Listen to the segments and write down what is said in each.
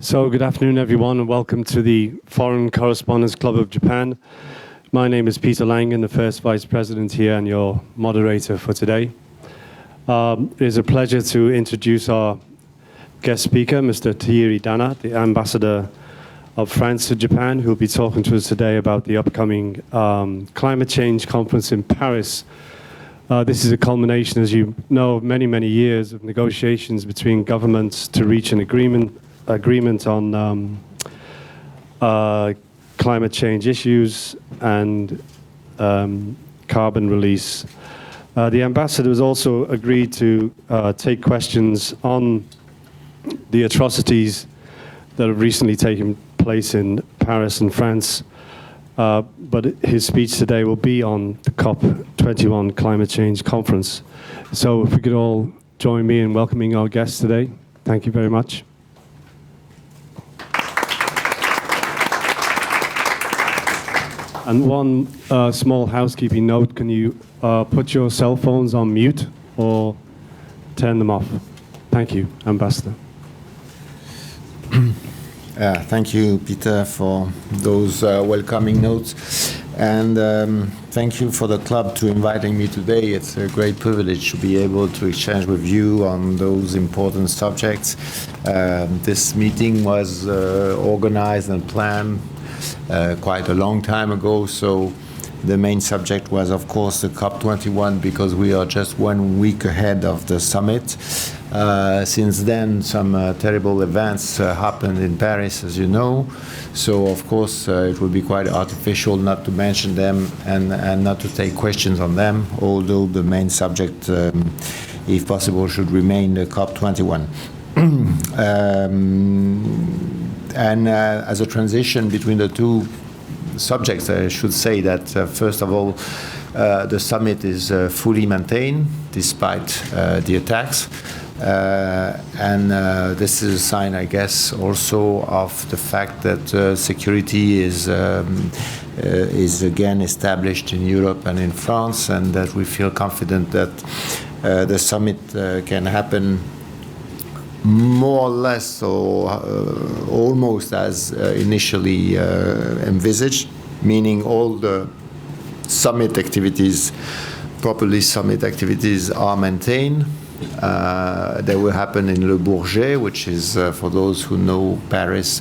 So good afternoon, everyone, and welcome to the Foreign Correspondents Club of Japan. My name is Peter Langen, the first Vice President here and your moderator for today. It is a pleasure to introduce our guest speaker, Mr. Thierry, the Ambassador of France to Japan, who will be talking to us today about the upcoming climate change conference in Paris. This is a culmination, as you know, of many, many years of negotiations between governments to reach an agreement on climate change issues and carbon release. The ambassador has also agreed to take questions on the atrocities that have recently taken place in Paris and France. But his speech today will be on the COP21 climate change conference. So if we could all join me in welcoming our guests today. Thank you very much. And one small housekeeping note, can you put your cell phones on mute or turn them off? Thank you, Ambassador. Thank you, Peter, for those welcoming notes. And thank you for the club to inviting me today. It's a great privilege to be able to exchange with you on those important subjects. This meeting was organized and planned quite a long time ago, so the main subject was, of course, the COP21, because we are just 1 week ahead of the summit. Since then, some terrible events happened in Paris, as you know, so of course it would be quite artificial not to mention them and not to take questions on them, although the main subject, if possible, should remain the COP21. And as a transition between the two subjects, I should say that, first of all, the summit is fully maintained despite the attacks. And this is a sign, I guess, also of the fact that security is again established in Europe and in France, and that we feel confident that the summit can happen more or less or almost as initially envisaged, meaning all the summit activities, properly summit activities, are maintained. They will happen in Le Bourget, which is, for those who know Paris,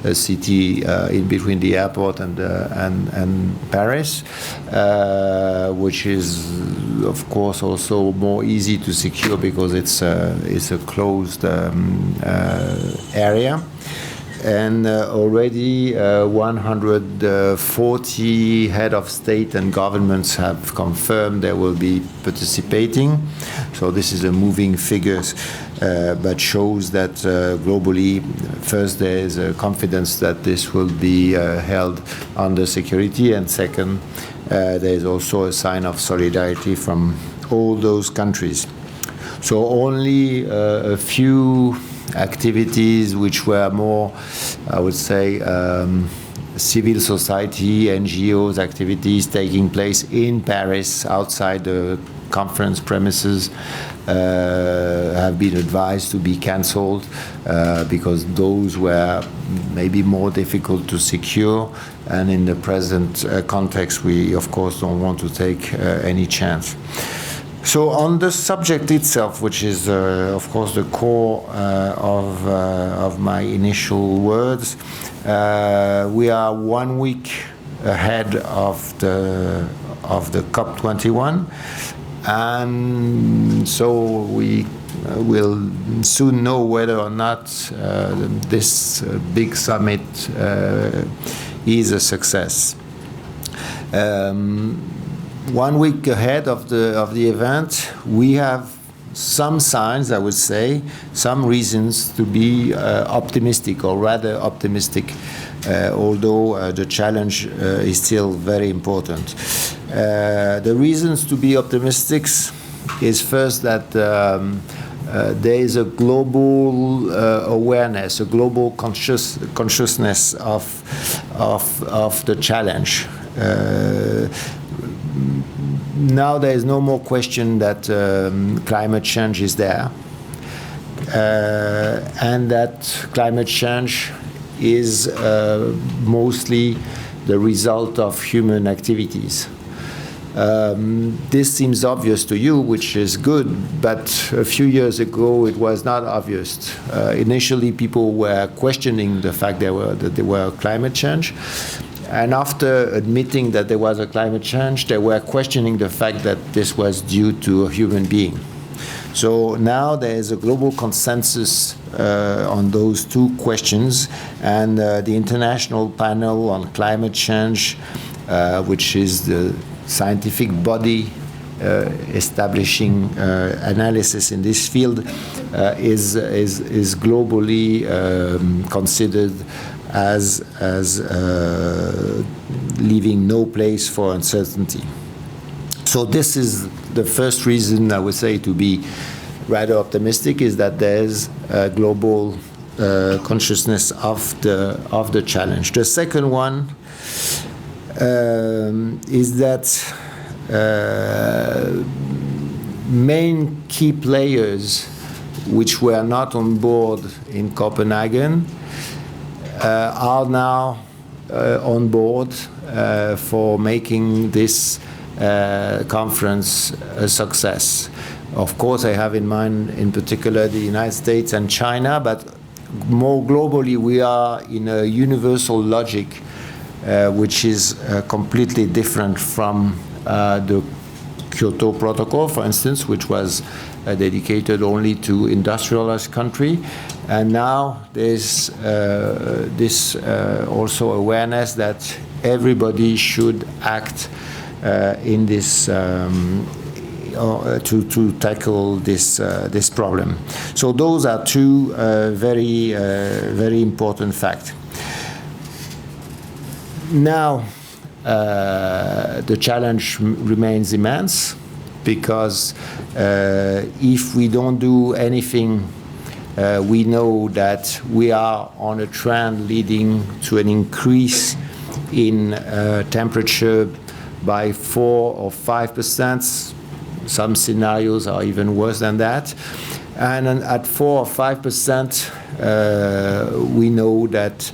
a city in between the airport and Paris, which is, of course, also more easy to secure because it's a closed area. And already 140 head of state and governments have confirmed they will be participating. So this is a moving figures, but shows that globally, first, there is a confidence that this will be held under security, and second, there is also a sign of solidarity from all those countries. So only a few activities which were more, I would say, civil society, NGOs activities taking place in Paris outside the conference premises have been advised to be cancelled because those were maybe more difficult to secure, and in the present context we of course don't want to take any chance. So on the subject itself, which is, of course, the core of my initial words, we are 1 week ahead of the COP21, and so we will soon know whether or not this big summit is a success. 1 week ahead of the event, we have some signs, I would say, some reasons to be optimistic, or rather optimistic, although the challenge is still very important. The reasons to be optimistic is first that there is a global awareness, a global consciousness of the challenge. Now there is no more question that climate change is there. and that climate change is mostly the result of human activities. This seems obvious to you, which is good, but a few years ago it was not obvious. Initially, people were questioning the fact that there were climate change, and after admitting that there was a climate change, they were questioning the fact that this was due to a human being. So now there is a global consensus on those two questions, and the International Panel on Climate Change, which is the scientific body establishing analysis in this field, is globally considered as leaving no place for uncertainty. So this is the first reason I would say to be rather optimistic, is that there's a global consciousness of the challenge. The second one is that main key players which were not on board in Copenhagen are now on board for making this conference a success. Of course, I have in mind in particular the United States and China, but more globally we are in a universal logic which is completely different from the Kyoto Protocol, for instance, which was dedicated only to industrialized country. And now there's this also awareness that everybody should act in this to tackle this problem. So those are two very important facts. Now, the challenge remains immense, because if we don't do anything, we know that we are on a trend leading to an increase in temperature by 4 or 5%. Some scenarios are even worse than that. And at 4 or 5%, we know that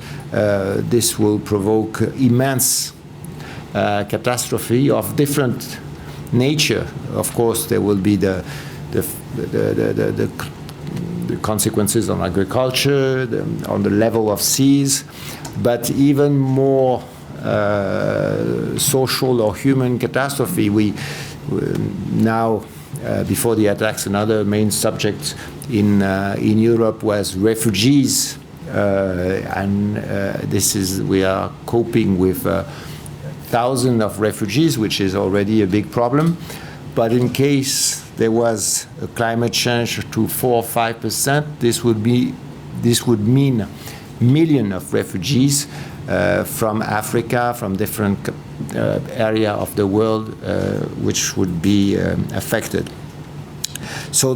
this will provoke immense catastrophe of different nature. Of course, there will be the consequences on agriculture, on the level of seas, but even more social or human catastrophe. We now, before the attacks, another main subject in Europe was refugees, and we are coping with thousands of refugees, which is already a big problem. But in case there was a climate change to 4 or 5%, this would mean millions of refugees from Africa, from different area of the world, which would be affected. So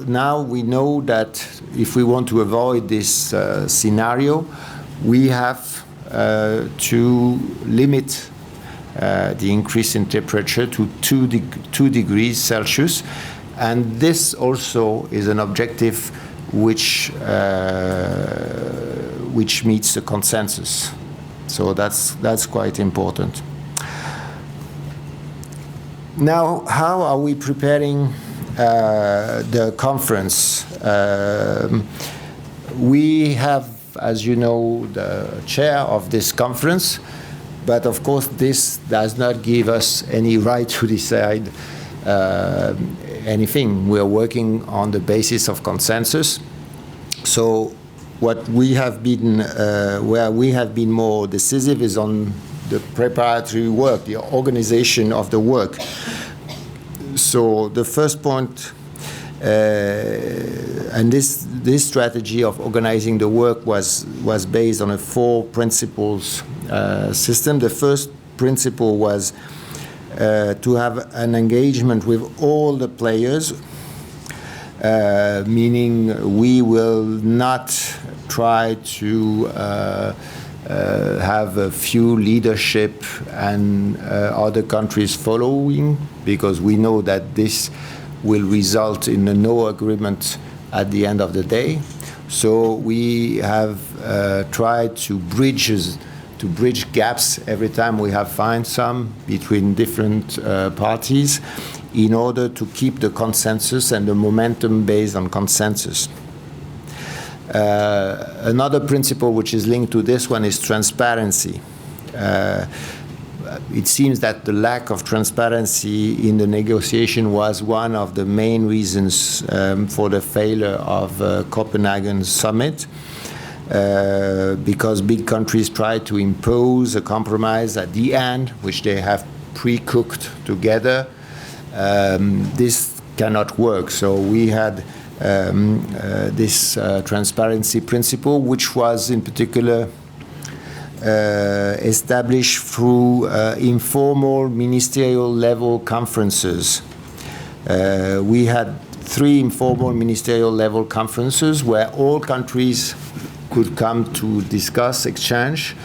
now we know that if we want to avoid this scenario, we have to limit the increase in temperature to 2 degrees Celsius, and this also is an objective which meets the consensus. So that's quite important. Now, how are we preparing the conference? We have, as you know, the chair of this conference, but of course this does not give us any right to decide anything. We are working on the basis of consensus. So what we have been, where we have been more decisive is on the preparatory work, the organization of the work. So the first point, and this strategy of organizing the work was based on a 4 principles system. The first principle was to have an engagement with all the players, meaning we will not try to have a few leadership and other countries following, because we know that this will result in a no agreement at the end of the day. So we have tried to bridge gaps every time we have found some between different parties in order to keep the consensus and the momentum based on consensus. Another principle which is linked to this one is transparency. It seems that the lack of transparency in the negotiation was one of the main reasons for the failure of Copenhagen summit, because big countries try to impose a compromise at the end, which they have pre-cooked together. This cannot work. So we had this transparency principle, which was in particular established through informal ministerial level conferences. We had 3 informal ministerial level conferences where all countries could come to discuss, exchange.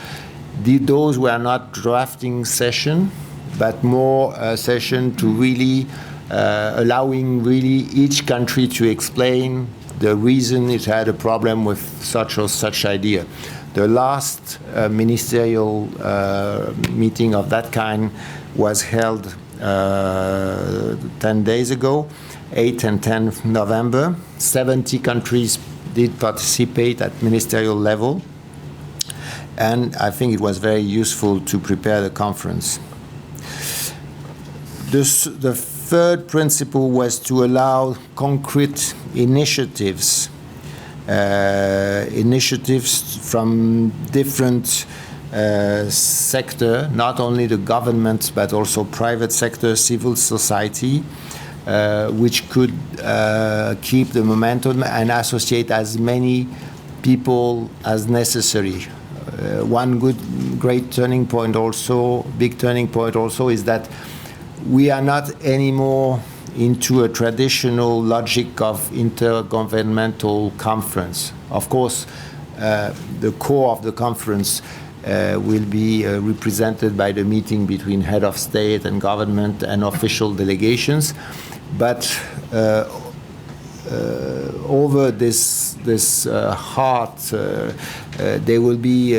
Those were not drafting session, but more a session to really allowing really each country to explain the reason it had a problem with such or such idea. The last ministerial meeting of that kind was held 10 days ago, 8 and 10 November. 70 countries did participate at ministerial level, and I think it was very useful to prepare the conference. The third principle was to allow concrete initiatives from different sector, not only the government, but also private sector, civil society, which could keep the momentum and associate as many people as necessary. One great turning point also, big turning point also, is that we are not anymore into a traditional logic of intergovernmental conference. Of course, the core of the conference will be represented by the meeting between head of state and government and official delegations. But over this heart, there will be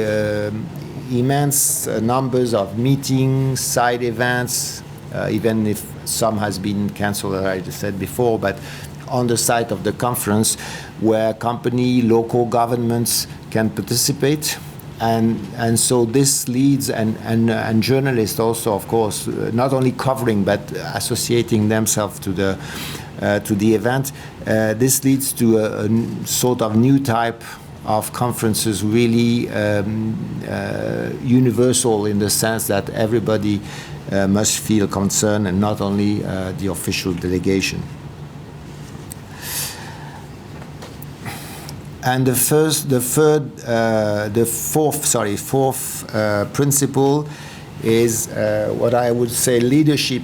immense numbers of meetings, side events, even if some has been cancelled, as I just said before, but on the site of the conference, where company, local governments can participate. And so this leads, and journalists also, of course, not only covering, but associating themselves to the event. This leads to a sort of new type of conferences, really universal in the sense that everybody must feel concerned, and not only the official delegation. And the fourth principle is what I would say leadership.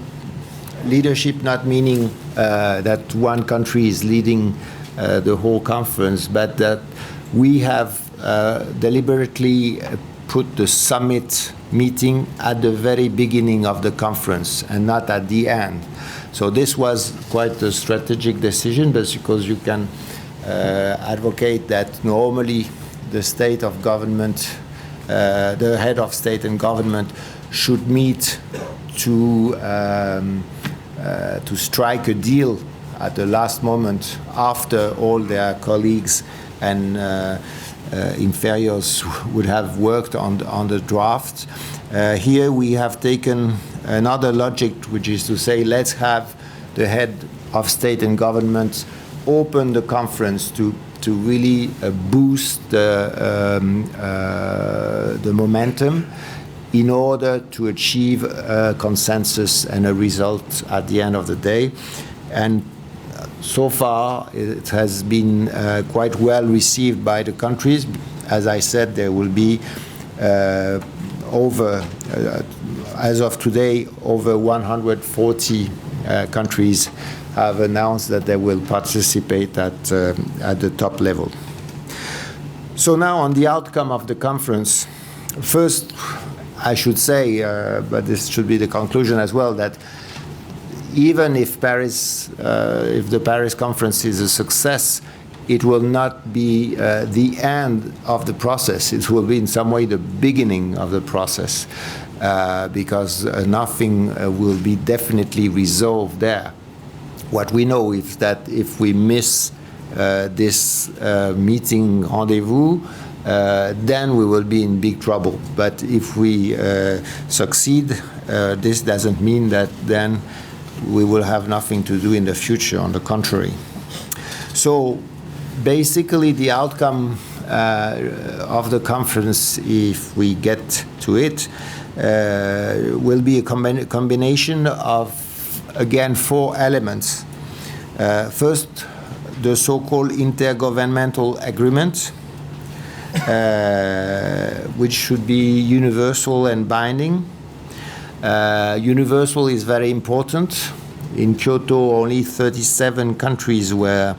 Leadership not meaning that one country is leading the whole conference, but that we have deliberately put the summit meeting at the very beginning of the conference and not at the end. So this was quite a strategic decision, because you can advocate that normally the state of government, the head of state and government should meet to strike a deal at the last moment after all their colleagues and inferiors would have worked on the draft. Here we have taken another logic, which is to say, let's have the head of state and government open the conference to really boost the momentum in order to achieve a consensus and a result at the end of the day. And so far, it has been quite well received by the countries. As I said, there will be as of today, over 140 countries have announced that they will participate at the top level. So now on the outcome of the conference, first I should say, but this should be the conclusion as well, that even if the Paris conference is a success, it will not be the end of the process. It will be in some way the beginning of the process, because nothing will be definitely resolved there. What we know is that if we miss this meeting rendezvous, then we will be in big trouble. But if we succeed, this doesn't mean that then we will have nothing to do in the future. On the contrary. So basically the outcome of the conference, if we get to it, will be a combination of, again, 4 elements. First, the so-called intergovernmental agreement, which should be universal and binding. Universal is very important. In Kyoto, only 37 countries were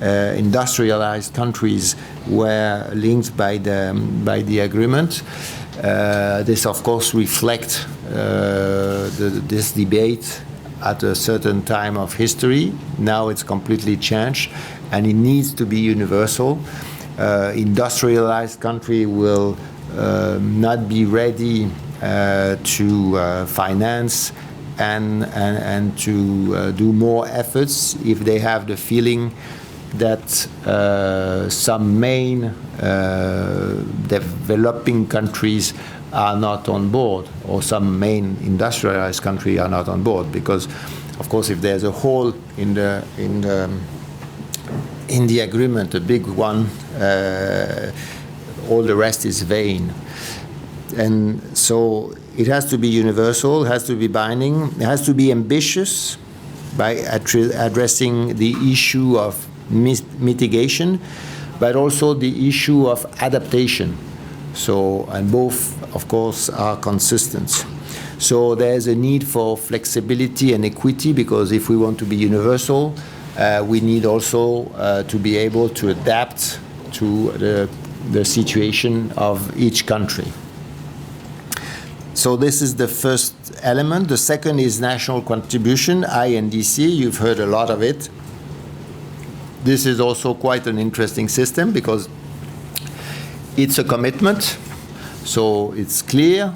industrialized countries were linked by the agreement. This, of course, reflects this debate at a certain time of history. Now it's completely changed, and it needs to be universal. Industrialized country will not be ready to finance and to do more efforts if they have the feeling that some main developing countries are not on board, or some main industrialized countries are not on board. Because, of course, if there's a hole in the agreement, a big one, all the rest is vain. And so it has to be universal, it has to be binding, it has to be ambitious by addressing the issue of mitigation, but also the issue of adaptation. So, and both, of course, are consistent. So there's a need for flexibility and equity, because if we want to be universal, we need also to be able to adapt to the situation of each country. So this is the first element. The second is national contribution, INDC. You've heard a lot of it. This is also quite an interesting system, because it's a commitment, so it's clear,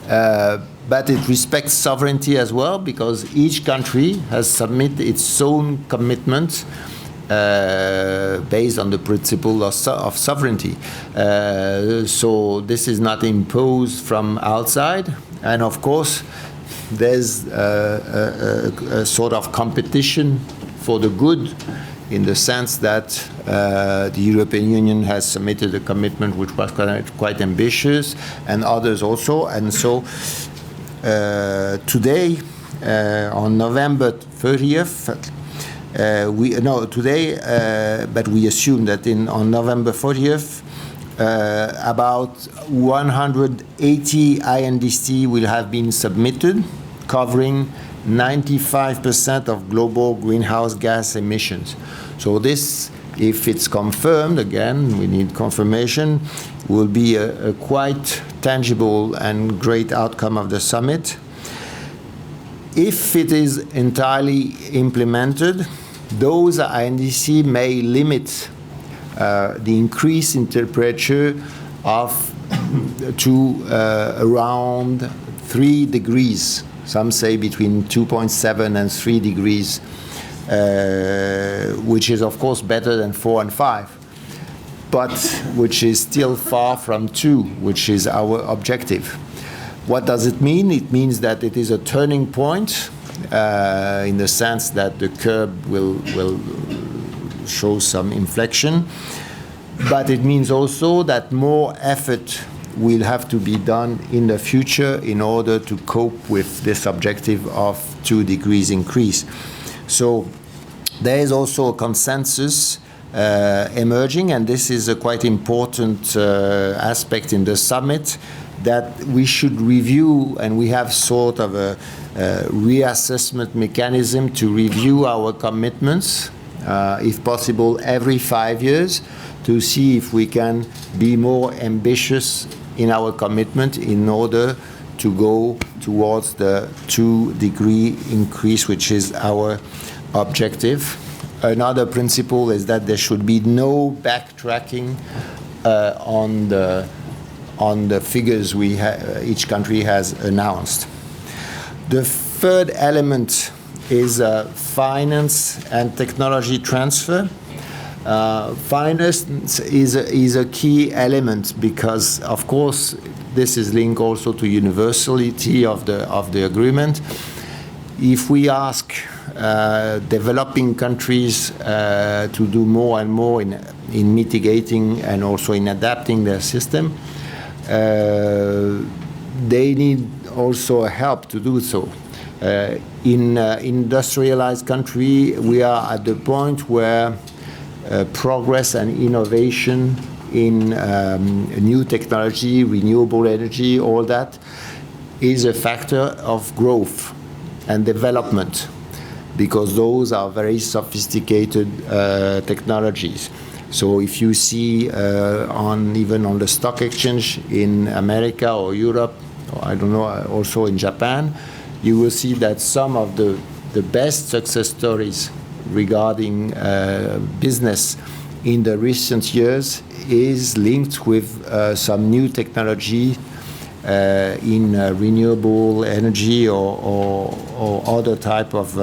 but it respects sovereignty as well, because each country has submitted its own commitment based on the principle of sovereignty. So this is not imposed from outside, and of course there's a sort of competition for the good, in the sense that the European Union has submitted a commitment which was quite ambitious, and others also. And so today, on November 30th, but we assume that on November 40th, about 180 INDC will have been submitted, covering 95% of global greenhouse gas emissions. So this, if it's confirmed, again, we need confirmation, will be a quite tangible and great outcome of the summit. If it is entirely implemented, those INDC may limit the increase in temperature to around 3 degrees. Some say between 2.7 and 3 degrees, which is of course better than 4 and 5, but which is still far from 2, which is our objective. What does it mean? It means that it is a turning point, in the sense that the curve will show some inflection, but it means also that more effort will have to be done in the future in order to cope with this objective of 2 degrees increase. So there is also a consensus emerging, and this is a quite important aspect in the summit, that we should review, and we have sort of a reassessment mechanism to review our commitments, if possible every 5 years, to see if we can be more ambitious in our commitment in order to go towards the 2 degree increase, which is our objective. Another principle is that there should be no backtracking on the figures each country has announced. The third element is finance and technology transfer. Finance is a key element because, of course, this is linked also to universality of the agreement. If we ask developing countries to do more and more in mitigating and also in adapting their system, they need also help to do so. In industrialized country, we are at the point where progress and innovation in new technology, renewable energy, all that is a factor of growth and development, because those are very sophisticated technologies. So if you see even on the stock exchange in America or Europe, or I don't know, also in Japan, you will see that some of the best success stories regarding business in the recent years is linked with some new technology in renewable energy or other type of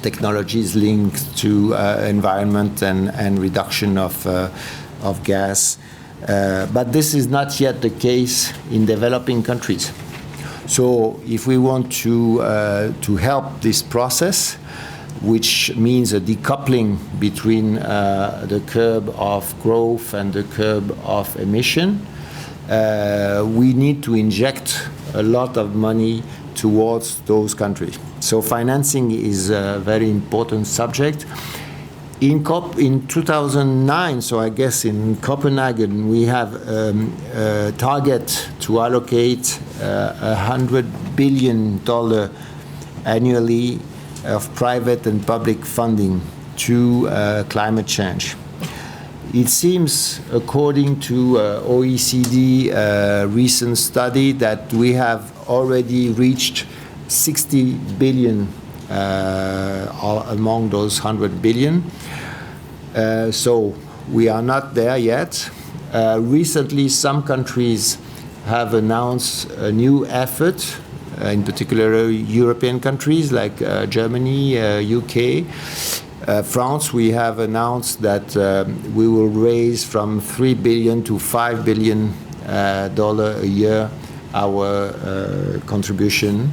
technologies linked to environment and reduction of gas. But this is not yet the case in developing countries. So if we want to help this process, which means a decoupling between the curve of growth and the curve of emission, we need to inject a lot of money towards those countries. So financing is a very important subject. In 2009, so I guess in Copenhagen, we have a target to allocate $100 billion annually of private and public funding to climate change. It seems, according to OECD recent study, that we have already reached 60 billion among those 100 billion. So we are not there yet. Recently, some countries have announced a new effort, in particular European countries like Germany, UK. France, we have announced that we will raise from $3 billion to $5 billion a year our contribution.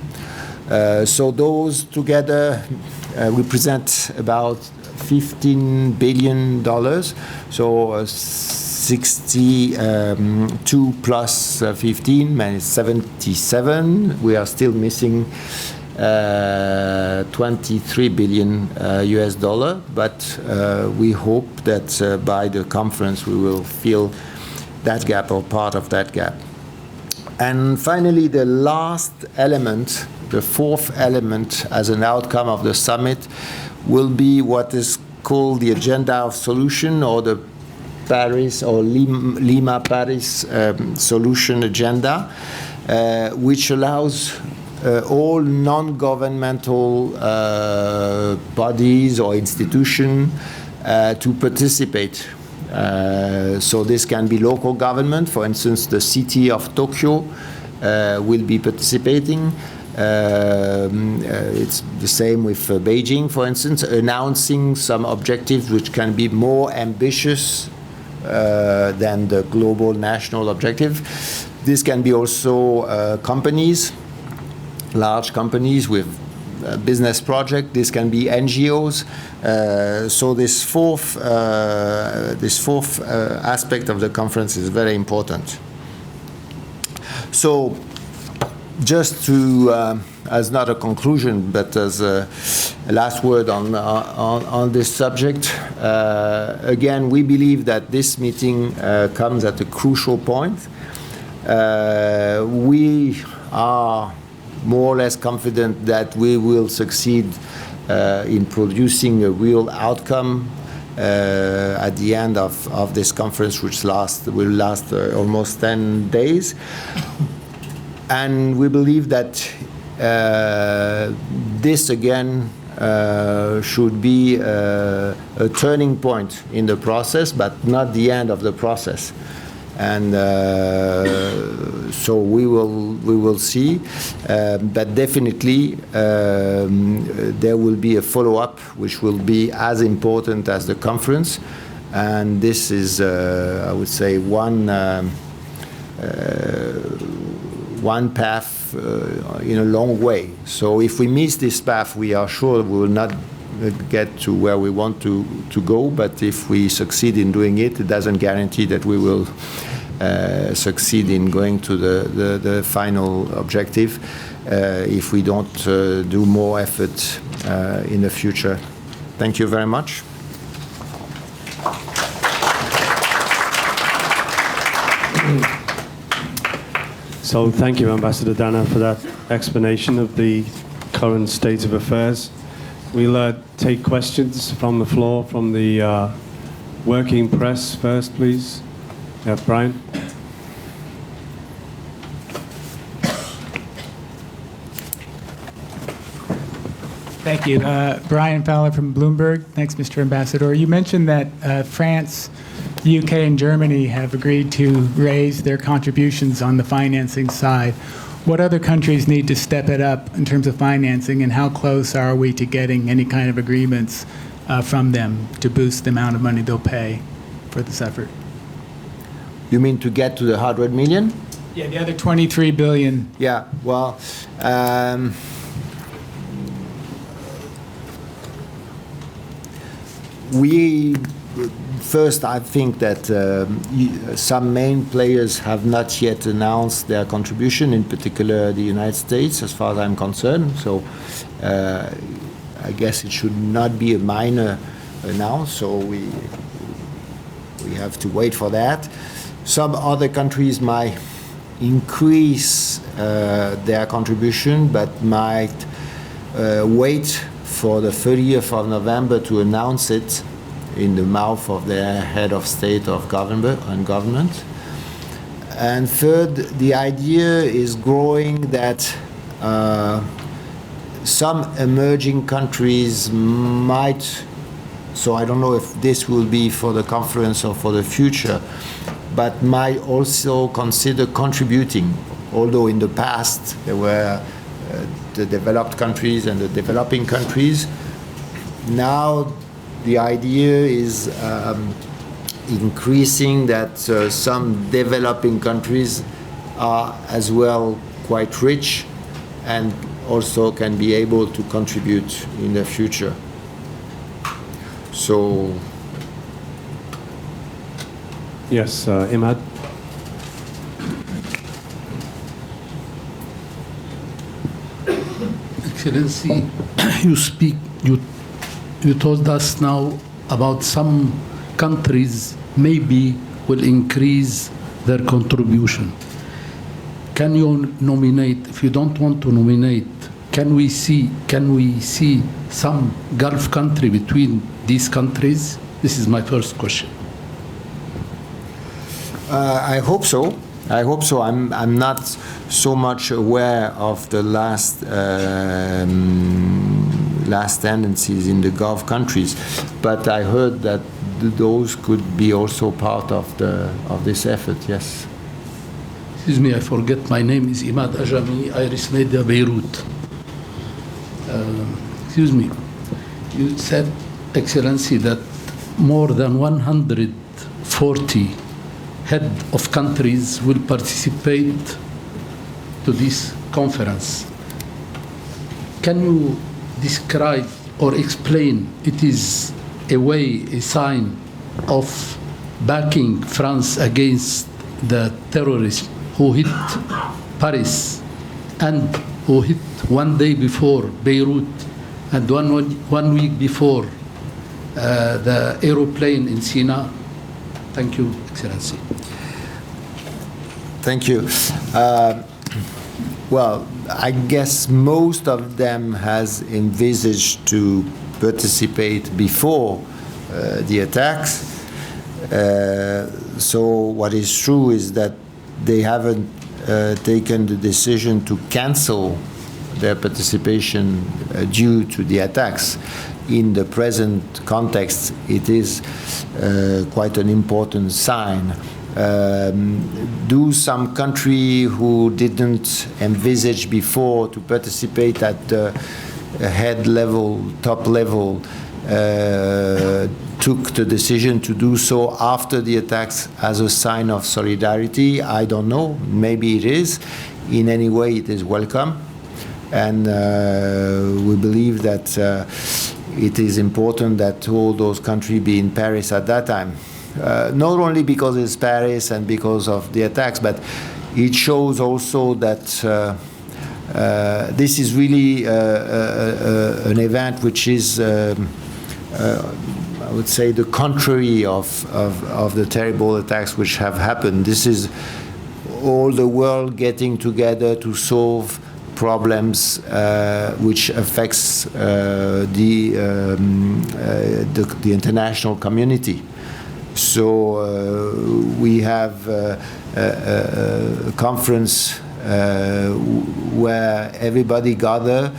So those together represent about $15 billion. So 62 plus 15 minus 77. We are still missing 23 billion US dollar, but we hope that by the conference we will fill that gap or part of that gap. And finally, the last element, the fourth element as an outcome of the summit, will be what is called the Agenda of Solution, or the Paris or Lima Paris Solution Agenda, which allows all non-governmental bodies or institutions to participate. So this can be local government. For instance, the city of Tokyo will be participating. It's the same with Beijing, for instance, announcing some objectives which can be more ambitious than the global national objective. This can be also companies, large companies with business project. This can be NGOs. So this fourth aspect of the conference is very important. So just to, as not a conclusion, but as a last word on this subject, again, we believe that this meeting comes at a crucial point. We are more or less confident that we will succeed in producing a real outcome at the end of this conference, which will last almost 10 days. And we believe that this again should be a turning point in the process, but not the end of the process. And so we will see, but definitely there will be a follow-up, which will be as important as the conference. And this is, I would say, one path in a long way. So if we miss this path, we are sure we will not get to where we want to go. But if we succeed in doing it, it doesn't guarantee that we will succeed in going to the final objective if we don't do more effort in the future. Thank you very much. So thank you, Ambassador Dana, for that explanation of the current state of affairs. We'll take questions from the floor, from the working press first, please. Brian. Thank you. Brian Fowler from Bloomberg. Thanks, Mr. Ambassador. You mentioned that France, the UK, and Germany have agreed to raise their contributions on the financing side. What other countries need to step it up in terms of financing, and how close are we to getting any kind of agreements from them to boost the amount of money they'll pay for this effort? You mean to get to the 100 million? Yeah, the other 23 billion. Yeah, well, first, I think that some main players have not yet announced their contribution, in particular the United States, as far as I'm concerned. So I guess it should not be a minor announce, so we have to wait for that. Some other countries might increase their contribution, but might wait for the 30th of November to announce it in the mouth of their head of state of government and government. And third, the idea is growing that some emerging countries might, so I don't know if this will be for the conference or for the future, but might also consider contributing, although in the past there were the developed countries and the developing countries. Now the idea is increasing that some developing countries are as well quite rich and also can be able to contribute in the future. So yes, Imad. Excellency, you told us now about some countries maybe will increase their contribution. Can you nominate, if you don't want to nominate, can we see some Gulf country between these countries? This is my first question. I hope so. I hope so. I'm not so much aware of the last tendencies in the Gulf countries, but I heard that those could be also part of this effort. Yes. Excuse me, I forget my name is Imad Ajami, Iris Media, Beirut. Excuse me, you said, Excellency, that more than 140 head of countries will participate to this conference. Can you describe or explain, it is a way, a sign of backing France against the terrorists who hit Paris and who hit one day before Beirut and one week before the aeroplane in Sina? Thank you, Excellency. Thank you. Well, I guess most of them has envisaged to participate before the attacks. So what is true is that they haven't taken the decision to cancel their participation due to the attacks. In the present context, it is quite an important sign. Do some country who didn't envisage before to participate at the head level, top level, took the decision to do so after the attacks as a sign of solidarity? I don't know. Maybe it is. In any way, it is welcome. And we believe that it is important that all those countries be in Paris at that time. Not only because it's Paris and because of the attacks, but it shows also that this is really an event which is, I would say, the contrary of the terrible attacks which have happened. This is all the world getting together to solve problems which affects the international community. So we have a conference where everybody gather,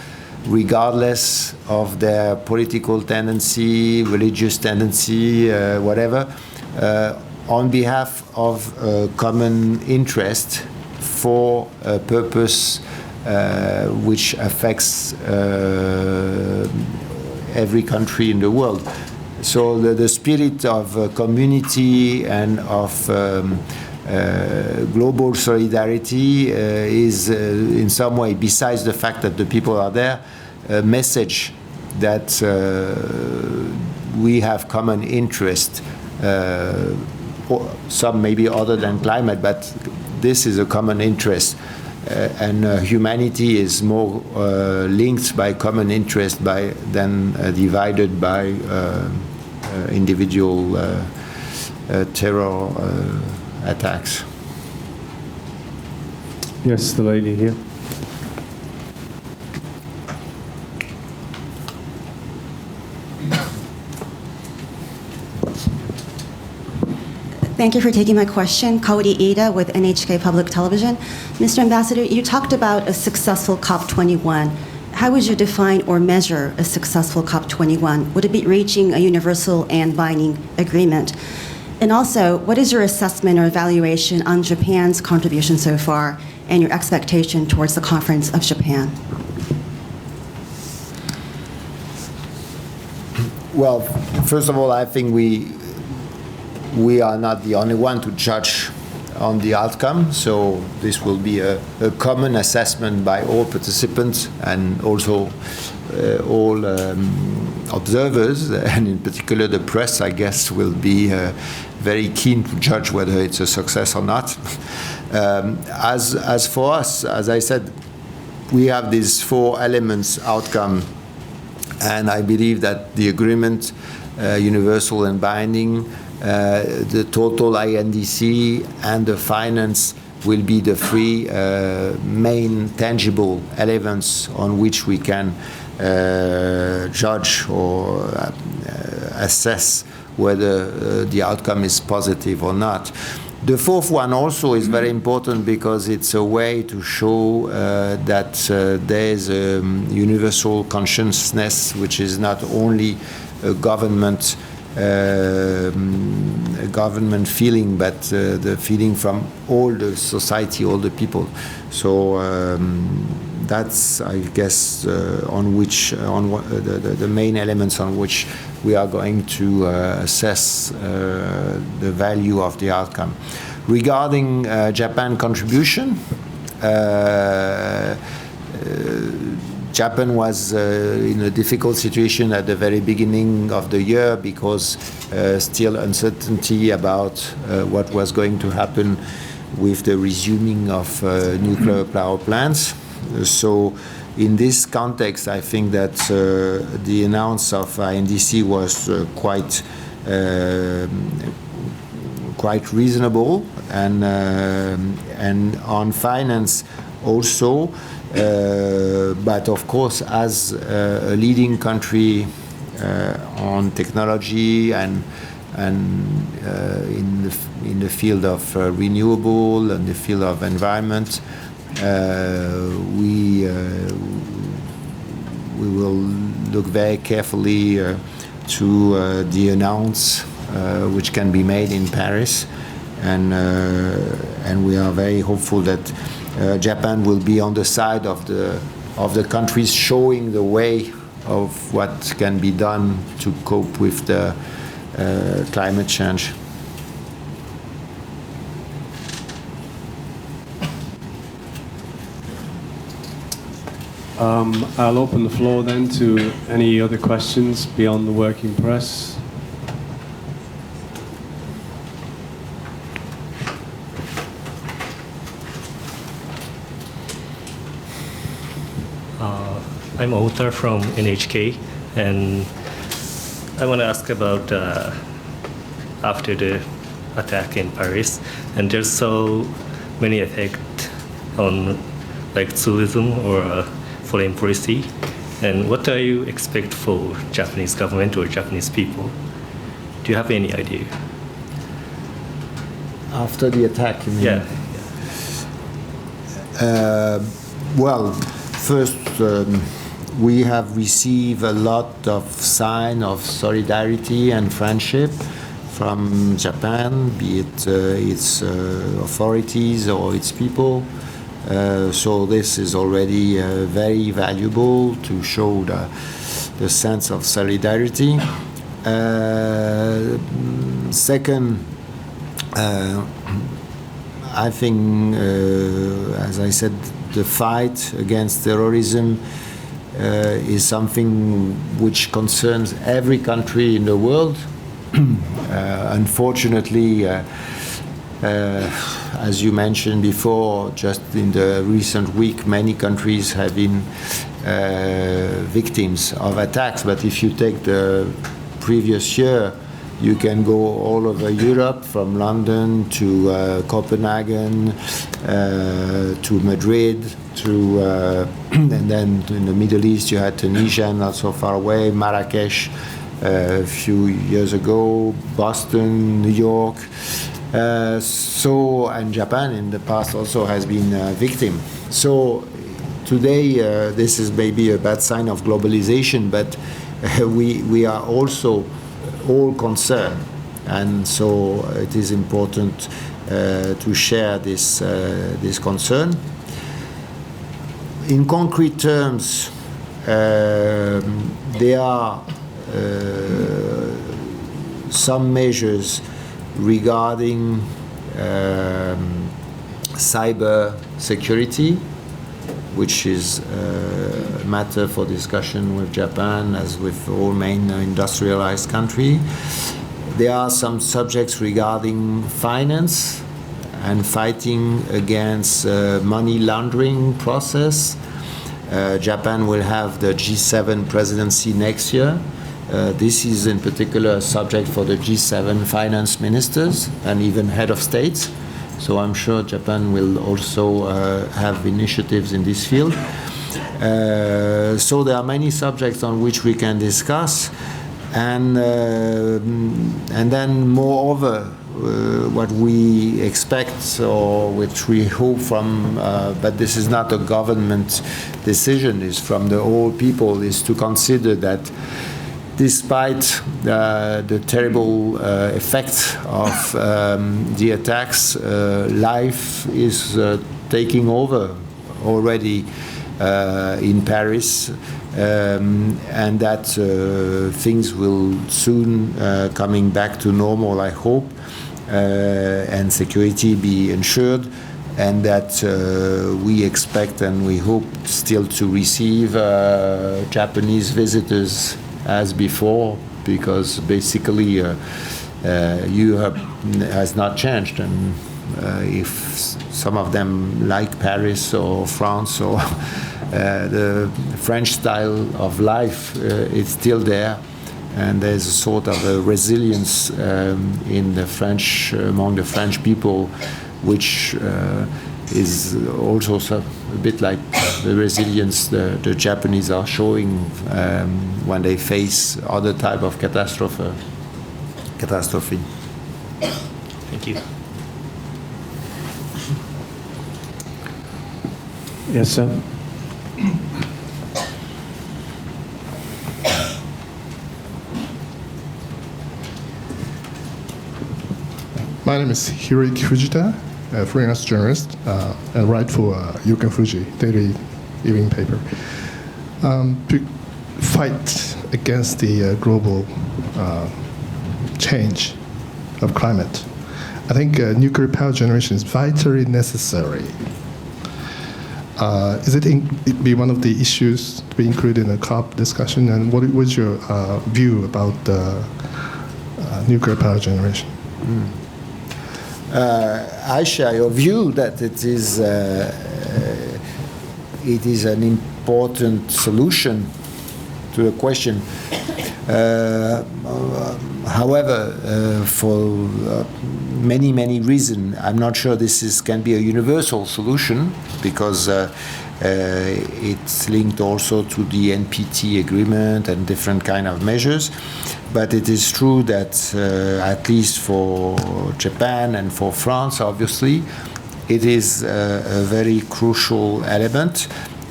regardless of their political tendency, religious tendency, whatever, on behalf of a common interest for a purpose which affects every country in the world. So the spirit of community and of global solidarity is in some way, besides the fact that the people are there, a message that we have common interest, some maybe other than climate, but this is a common interest. And humanity is more linked by common interest than divided by individual terror attacks. Yes, the lady here. Thank you for taking my question. Kaori Ida with NHK Public Television. Mr. Ambassador, you talked about a successful COP21. How would you define or measure a successful COP21? Would it be reaching a universal and binding agreement? And also, what is your assessment or evaluation on Japan's contribution so far and your expectation towards the Conference of Japan? Well, first of all, I think we are not the only one to judge on the outcome, so this will be a common assessment by all participants and also all observers, and in particular the press, I guess, will be very keen to judge whether it's a success or not. As for us, as I said, we have these 4 elements outcome, and I believe that the agreement, universal and binding, the total INDC and the finance will be the 3 main tangible elements on which we can judge or assess whether the outcome is positive or not. The 4th one also is very important because it's a way to show that there is a universal consciousness, which is not only a government feeling, but the feeling from all the society, all the people. So that's, I guess, the main elements on which we are going to assess the value of the outcome. Regarding Japan contribution, Japan was in a difficult situation at the very beginning of the year because still uncertainty about what was going to happen with the resuming of nuclear power plants. So in this context, I think that the announce of INDC was quite reasonable, and on finance also. But of course, as a leading country on technology and in the field of renewable and the field of environment, we we will look very carefully to the announce which can be made in Paris, and we are very hopeful that Japan will be on the side of the countries showing the way of what can be done to cope with the climate change. I'll open the floor then to any other questions beyond the working press. I'm Ota from NHK, and I want to ask about after the attack in Paris, and there's so many effects on like tourism or foreign policy, and what do you expect for Japanese government or Japanese people? Do you have any idea? After the attack, you mean? Yeah. Well, first, we have received a lot of sign of solidarity and friendship from Japan, be it its authorities or its people. So this is already very valuable to show the sense of solidarity. Second, I think, as I said, the fight against terrorism is something which concerns every country in the world. Unfortunately, as you mentioned before, just in the recent week, many countries have been victims of attacks. But if you take the previous year, you can go all over Europe, from London to Copenhagen, to Madrid, and then in the Middle East you had Tunisia, not so far away, Marrakesh a few years ago, Boston, New York. And Japan in the past also has been a victim. So today this is maybe a bad sign of globalization, but we are also all concerned, and so it is important to share this concern. In concrete terms, there are some measures regarding cyber security, which is a matter for discussion with Japan, as with all main industrialized countries. There are some subjects regarding finance and fighting against money laundering process. Japan will have the G7 presidency next year. This is in particular a subject for the G7 finance ministers and even head of states. So I'm sure Japan will also have initiatives in this field. So there are many subjects on which we can discuss, and then moreover, what we expect or which we hope from, but this is not a government decision, is from the whole people, is to consider that despite the terrible effects of the attacks, life is taking over already in Paris, and that things will soon coming back to normal, I hope, and security be ensured, and that we expect and we hope still to receive Japanese visitors as before, because basically Europe has not changed, and if some of them like Paris or France or the French style of life, it's still there, and there's a sort of a resilience in the French, among the French people, which is also a bit like the resilience the Japanese are showing when they face other type of catastrophe. Thank you. Yes, sir. My name is Thierry Fujita, a freelance journalist, and write for Yukan Fuji daily evening paper. To fight against the global change of climate, I think nuclear power generation is vitally necessary. Is it be one of the issues to be included in the COP discussion? And what was your view about nuclear power generation? I share your view that it is an important solution to the question. However, for many reasons, I'm not sure this can be a universal solution, because it's linked also to the NPT agreement and different kind of measures. But it is true that at least for Japan and for France, obviously, it is a very crucial element.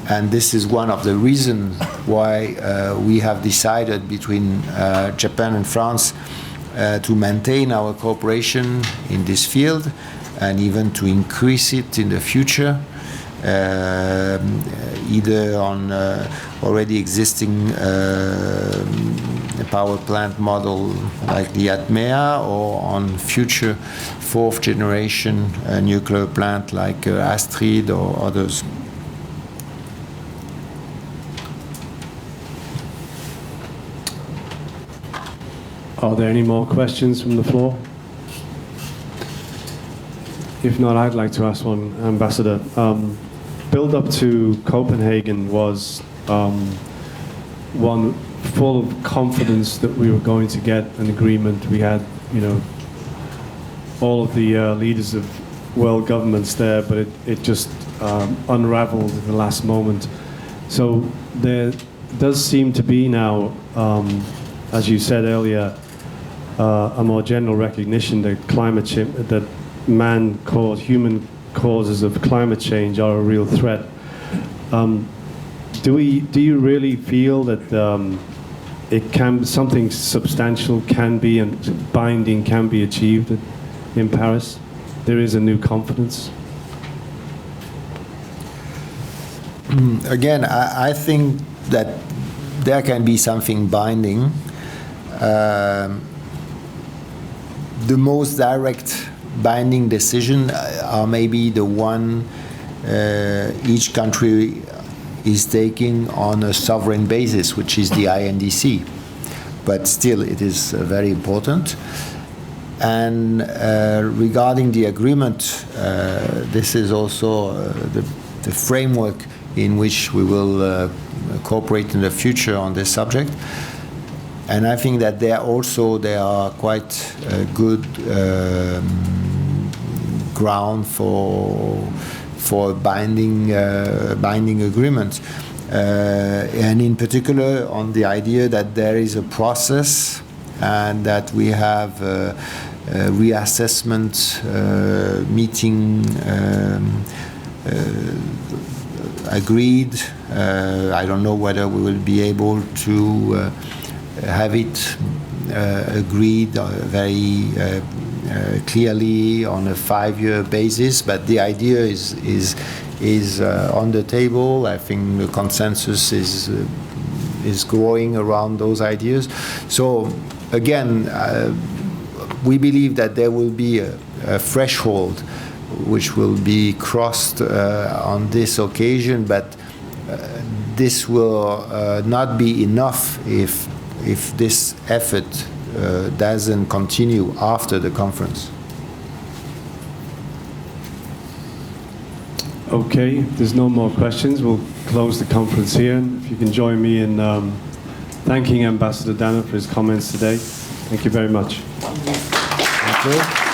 And this is one of the reasons why we have decided between Japan and France to maintain our cooperation in this field and even to increase it in the future, either on already existing power plant model like the ATMEA, or on future fourth generation nuclear plant like Astrid or others. Are there any more questions from the floor? If not, I'd like to ask one, Ambassador. Build up to Copenhagen was one full of confidence that we were going to get an agreement. We had, all of the leaders of world governments there, but it just unraveled at the last moment. So there does seem to be now, as you said earlier, a more general recognition that climate change, that human causes of climate change are a real threat. Do you really feel that something substantial can be and binding can be achieved in Paris? There is a new confidence. Again, I think that there can be something binding. The most direct binding decision are maybe the one each country is taking on a sovereign basis, which is the INDC. But still, it is very important. And regarding the agreement, this is also the framework in which we will cooperate in the future on this subject. And I think that there are quite good ground for binding agreements, and in particular on the idea that there is a process and that we have a reassessment meeting agreed. I don't know whether we will be able to have it agreed very clearly on a 5-year basis, but the idea is on the table. I think the consensus is growing around those ideas. So again, we believe that there will be a threshold which will be crossed on this occasion, but this will not be enough if this effort doesn't continue after the conference. Okay, if there's no more questions, we'll close the conference here. If you can join me in thanking Ambassador Dano for his comments today. Thank you very much. Thank you.